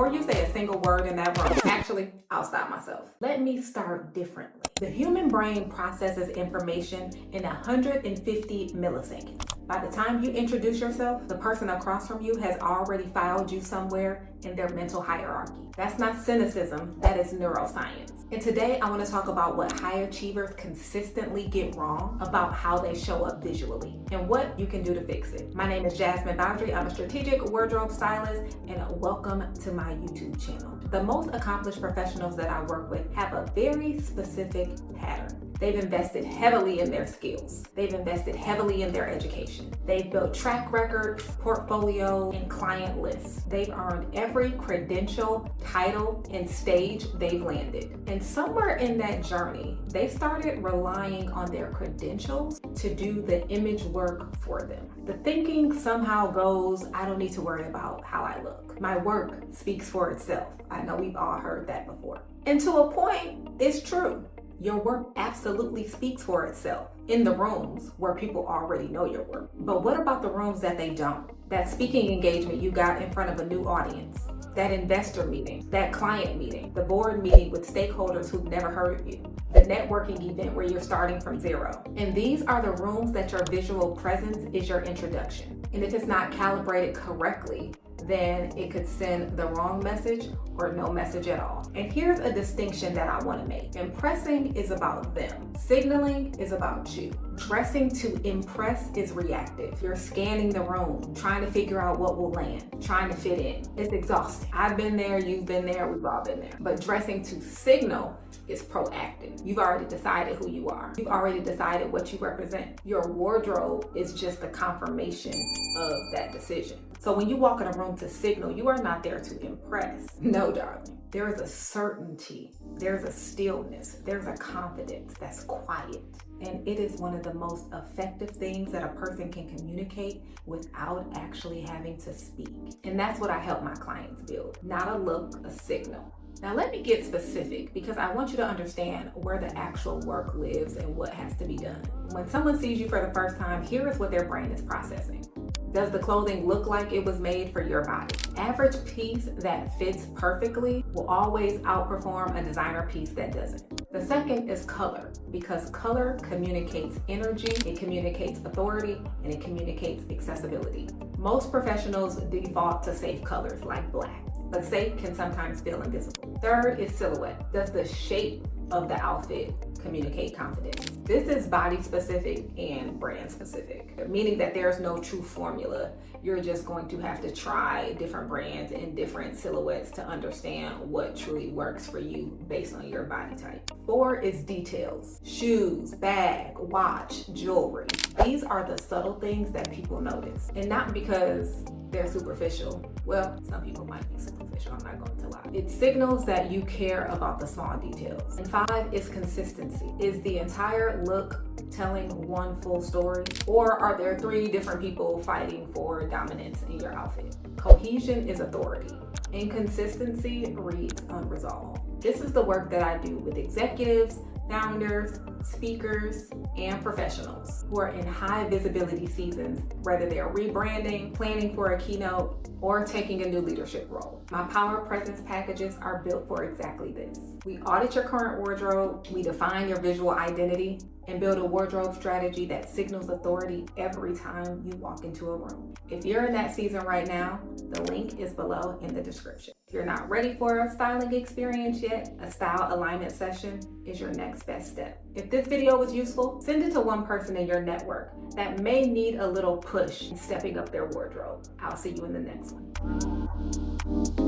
before you say a single word in that room, actually, I'll stop myself. Let me start differently. The human brain processes information in 150 milliseconds. By the time you introduce yourself, the person across from you has already filed you somewhere in their mental hierarchy. That's not cynicism, that is neuroscience. And today I want to talk about what high achievers consistently get wrong about how they show up visually and what you can do to fix it. My name is Jasmene Bowdry. I'm a strategic wardrobe stylist, and welcome to my YouTube channel. The most accomplished professionals that I work with have a very specific pattern. They've invested heavily in their skills. They've invested heavily in their education. They've built track records, portfolio, and client lists. They've earned every credential, title, and stage they've landed. And somewhere in that journey, they started relying on their credentials to do the image work for them. The thinking somehow goes, I don't need to worry about how I look. My work speaks for itself. I know we've all heard that before. And to a point, it's true. Your work absolutely speaks for itself in the rooms where people already know your work. But what about the rooms that they don't? That speaking engagement you got in front of a new audience, that investor meeting, that client meeting, the board meeting with stakeholders who've never heard of you, the networking event where you're starting from zero. And these are the rooms that your visual presence is your introduction. And if it's not calibrated correctly, then it could send the wrong message or no message at all. And here's a distinction that I want to make. Impressing is about them. Signaling is about you. Dressing to impress is reactive. You're scanning the room, trying to figure out what will land, trying to fit in. It's exhausting. I've been there, you've been there, we've all been there. But dressing to signal is proactive. You've already decided who you are. You've already decided what you represent. Your wardrobe is just the confirmation of that decision. So when you walk in a room to signal, you are not there to impress. No, darling. There is a certainty, there's a stillness, there's a confidence that's quiet. And it is one of the most effective things that a person can communicate without actually having to speak. And that's what I help my clients build. Not a look, a signal. Now let me get specific because I want you to understand where the actual work lives and what has to be done. When someone sees you for the first time, here is what their brain is processing. Does the clothing look like it was made for your body? Average piece that fits perfectly will always outperform a designer piece that doesn't. The second is color, because color communicates energy, it communicates authority, and it communicates accessibility. Most professionals default to safe colors like black, but safe can sometimes feel invisible. Third is silhouette. Does the shape of the outfit communicate confidence? This is body specific and brand specific, meaning that there's no true formula. You're just going to have to try different brands and different silhouettes to understand what truly works for you based on your body type. 4 is details. Shoes, bag, watch, jewelry. These are the subtle things that people notice, and not because they're superficial. Well, some people might be superficial, I'm not going to lie. It signals that you care about the small details. And 5 is consistency. Is the entire look telling one full story? Or are there 3 different people fighting for dominance in your outfit? Cohesion is authority. Inconsistency reads unresolved. This is the work that I do with executives, founders, speakers, and professionals who are in high visibility seasons, whether they're rebranding, planning for a keynote, or taking a new leadership role. My Power Presence packages are built for exactly this. We audit your current wardrobe, we define your visual identity, and build a wardrobe strategy that signals authority every time you walk into a room. If you're in that season right now, the link is below in the description. If you're not ready for a styling experience yet, a style alignment session is your next best step. If this video was useful, send it to one person in your network that may need a little push in stepping up their wardrobe. I'll see you in the next one.